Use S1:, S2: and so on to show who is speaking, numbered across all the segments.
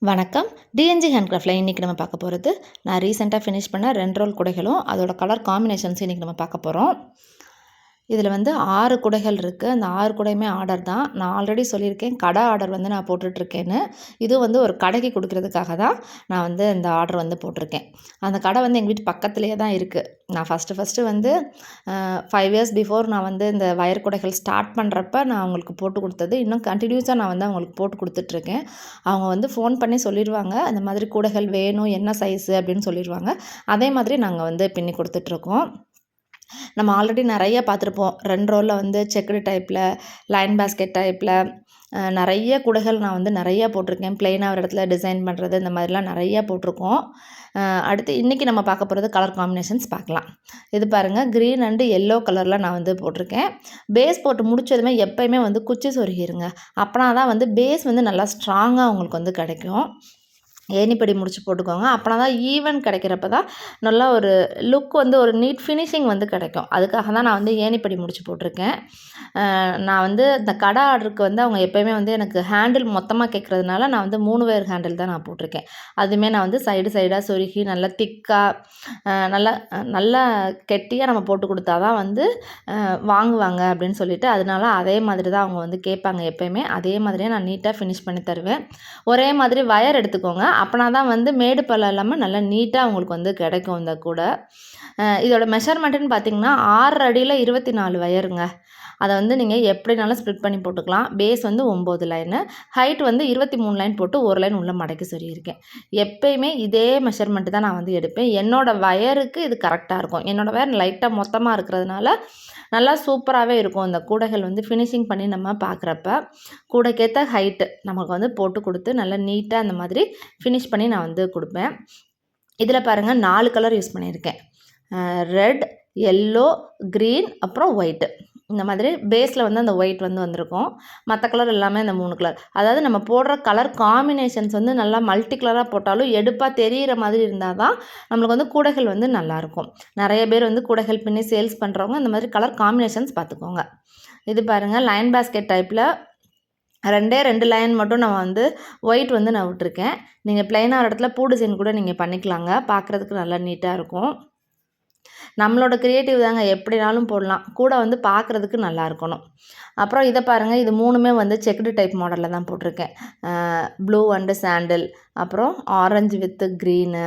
S1: வணக்கம். டிஎன்ஜி ஹேண்ட்கிராஃப்டில் இன்றைக்கி நம்ம பார்க்க போகிறது, நான் ரீசெண்டாக ஃபினிஷ் பண்ண 2 ரோல் குடைகளும் அதோட கலர் காம்பினேஷன்ஸும் இன்றைக்கி நம்ம பார்க்க போகிறோம். இதில் வந்து 6 குடைகள் இருக்குது. அந்த 6 குடையுமே ஆர்டர் தான். நான் ஆல்ரெடி சொல்லியிருக்கேன், கடை ஆர்டர் வந்து நான் போட்டுட்ருக்கேன்னு. இது வந்து ஒரு கடைக்கு கொடுக்குறதுக்காக தான் நான் வந்து இந்த ஆர்டர் வந்து போட்டிருக்கேன். அந்த கடை வந்து எங்கள் வீட்டு பக்கத்துலேயே தான் இருக்குது. நான் ஃபஸ்ட்டு வந்து 5 இயர்ஸ் பிஃபோர் நான் வந்து இந்த வயர் குடைகள் ஸ்டார்ட் பண்ணுறப்ப நான் அவங்களுக்கு போட்டு கொடுத்தது. இன்னும் கண்டினியூஸாக நான் வந்து அவங்களுக்கு போட்டு கொடுத்துட்ருக்கேன். அவங்க வந்து ஃபோன் பண்ணி சொல்லிடுவாங்க, அந்த மாதிரி கூடைகள் வேணும், என்ன சைஸு அப்படின்னு சொல்லிடுவாங்க. அதே மாதிரி நாங்கள் வந்து பின்னி கொடுத்துட்ருக்கோம். நம்ம ஆல்ரெடி நிறைய பார்த்துருப்போம். 2 ரோலில் வந்து செக்குடு டைப்பில், லைன் பேஸ்கெட் டைப்பில் நிறைய கூடைகள் நான் வந்து நிறையா போட்டிருக்கேன். ப்ளெயினாக ஒரு இடத்துல டிசைன் பண்ணுறது, இந்த மாதிரிலாம் நிறையா போட்டிருக்கோம். அடுத்து இன்றைக்கி நம்ம பார்க்க போகிறது கலர் காம்பினேஷன்ஸ் பார்க்கலாம். இது பாருங்கள், க்ரீன் அண்டு எல்லோ கலரில் நான் வந்து போட்டிருக்கேன். பேஸ் போட்டு முடிச்சதுமே எப்போயுமே வந்து குச்சி சொருகிருங்க. அப்போனா தான் வந்து பேஸ் வந்து நல்லா ஸ்ட்ராங்காக உங்களுக்கு வந்து கிடைக்கும். ஏணிப்படி முடிச்சு போட்டுக்கோங்க. அப்போனா தான் ஈவன் கிடைக்கிறப்ப தான் நல்லா ஒரு லுக் வந்து ஒரு நீட் ஃபினிஷிங் வந்து கிடைக்கும். அதுக்காக தான் நான் வந்து ஏணிப்படி முடிச்சு போட்டிருக்கேன். நான் வந்து இந்த கடை ஆர்டருக்கு வந்து அவங்க எப்போயுமே வந்து எனக்கு ஹேண்டில் மொத்தமாக கேட்குறதுனால நான் வந்து 3 வேர் ஹேண்டில் தான் நான் போட்டிருக்கேன். அதுவுமே நான் வந்து சைடாக சொருகி நல்லா திக்காக நல்லா கெட்டியாக நம்ம போட்டு கொடுத்தா தான் வந்து வாங்குவாங்க அப்படின்னு சொல்லிட்டு, அதனால அதே மாதிரி தான் அவங்க வந்து கேட்பாங்க எப்போயுமே. அதே மாதிரியே நான் நீட்டாக ஃபினிஷ் பண்ணி தருவேன். ஒரே மாதிரி வயர் எடுத்துக்கோங்க. அப்போனா தான் வந்து மேடு பள்ளம் இல்லாமல் நல்லா நீட்டாக உங்களுக்கு வந்து கிடைக்கும் இந்த கூடை. இதோட மெஷர்மெண்ட்டுன்னு பார்த்தீங்கன்னா 6 அடியில் 24 வயருங்க. அதை வந்து நீங்கள் எப்படினாலும் ஸ்ப்ளிட் பண்ணி போட்டுக்கலாம். பேஸ் வந்து 9 லைனு, ஹைட் வந்து 23 லைன் போட்டு 1 லைன் உள்ள மடக்கி சொல்லியிருக்கேன். எப்பயுமே இதே மெஷர்மெண்ட்டு தான் நான் வந்து எடுப்பேன். என்னோடய வயருக்கு இது கரெக்டாக இருக்கும். என்னோடய வயர் லைட்டாக மொத்தமாக இருக்கிறதுனால நல்லா சூப்பராகவே இருக்கும். இந்த கூடைகள் வந்து ஃபினிஷிங் பண்ணி நம்ம பார்க்குறப்ப கூடைக்கேற்ற ஹைட்டு நமக்கு வந்து போட்டு கொடுத்து நல்லா நீட்டாக அந்த மாதிரி ஃபினிஷ் பண்ணி நான் வந்து கொடுப்பேன். இதில் பாருங்கள் 4 கலர் யூஸ் பண்ணியிருக்கேன். ரெட், எல்லோ, க்ரீன், அப்புறம் ஒயிட்டு. இந்த மாதிரி பேஸில் வந்து அந்த ஒயிட் வந்து வந்திருக்கும். மற்ற கலர் எல்லாமே அந்த 3 கலர். அதாவது நம்ம போடுற கலர் காம்பினேஷன்ஸ் வந்து நல்லா மல்டி கலராக போட்டாலும் எடுப்பாக தெரிகிற மாதிரி இருந்தால் தான் நம்மளுக்கு வந்து கூடைகள் வந்து நல்லாயிருக்கும். நிறைய பேர் வந்து கூடைகள் பின்னி சேல்ஸ் பண்ணுறவங்க இந்த மாதிரி கலர் காம்பினேஷன்ஸ் பார்த்துக்கோங்க. இது பாருங்கள், லைன் பேஸ்கெட் டைப்பில் 2 லைன் மட்டும் நான் வந்து ஒயிட் வந்து நான் விட்டுருக்கேன். நீங்கள் ப்ளைனாக ஒரு இடத்துல பூ டிசைன் கூட நீங்கள் பண்ணிக்கலாங்க. பார்க்குறதுக்கு நல்லா நீட்டாக இருக்கும். நம்மளோட க்ரியேட்டிவ் தாங்க, எப்படினாலும் போடலாம். கூட வந்து பார்க்குறதுக்கு நல்லா இருக்கணும். அப்புறம் இதை பாருங்கள், இது 3மே வந்து செக்குடு டைப் மாடலில் தான் போட்டிருக்கேன். ப்ளூ அண்டு சாண்டில், அப்புறம் ஆரஞ்சு வித்து க்ரீனு,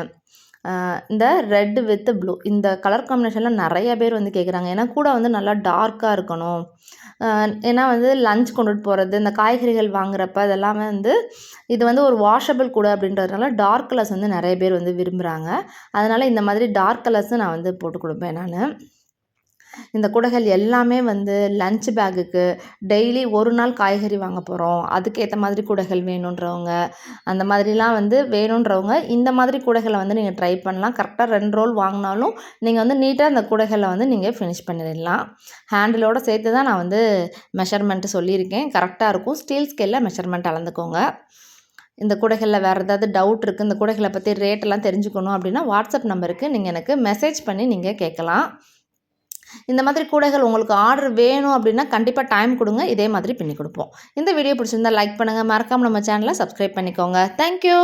S1: இந்த ரெட் வித் ப்ளூ, இந்த கலர் காம்பினேஷனில் நிறைய பேர் வந்து கேட்குறாங்க. ஏன்னா கூட வந்து நல்லா டார்க்காக இருக்கணும். ஏன்னா வந்து லஞ்ச் கொண்டுட்டு போகிறது, இந்த காய்கறிகள் வாங்குறப்ப அதெல்லாமே வந்து இது வந்து ஒரு வாஷபிள் கூட அப்படின்றதுனால டார்க் கலர்ஸ் வந்து நிறைய பேர் வந்து விரும்புகிறாங்க. அதனால் இந்த மாதிரி டார்க் கலர்ஸும் நான் வந்து போட்டு கொடுப்பேன் நான். இந்த கூடைகள் எல்லாமே வந்து லஞ்ச் பேக்குக்கு டெய்லி ஒரு நாள் காய்கறி வாங்க போகிறோம், அதுக்கேற்ற மாதிரி கூடைகள் வேணுன்றவங்க, அந்த மாதிரிலாம் வந்து வேணுன்றவங்க இந்த மாதிரி கூடைகளை வந்து நீங்கள் ட்ரை பண்ணலாம். கரெக்டாக 2 ரோல் வாங்கினாலும் நீங்கள் வந்து நீட்டாக அந்த கூடைகளை வந்து நீங்கள் ஃபினிஷ் பண்ணிடலாம். ஹேண்டிலோடு சேர்த்து தான் நான் வந்து மெஷர்மெண்ட்டு சொல்லியிருக்கேன். கரெக்டாக இருக்கும். ஸ்டீல் ஸ்கேலில் மெஷர்மெண்ட் அளந்துக்கோங்க. இந்த கூடைகளில் வேறு ஏதாவது டவுட் இருக்குது, இந்த கூடைகளை பற்றி ரேட்டெல்லாம் தெரிஞ்சுக்கணும் அப்படின்னா வாட்ஸ்அப் நம்பருக்கு நீங்கள் எனக்கு மெசேஜ் பண்ணி நீங்கள் கேட்கலாம். இந்த மாதிரி கூடைகள் உங்களுக்கு ஆர்டர் வேணும் அப்படின்னா கண்டிப்பாக டைம் கொடுங்க, இதே மாதிரி பின்னி கொடுப்போம். இந்த வீடியோ பிடிச்சிருந்தால் லைக் பண்ணுங்கள், மறக்காமல் நம்ம சேனலை சப்ஸ்கிரைப் பண்ணிக்கோங்க. தேங்க்யூ.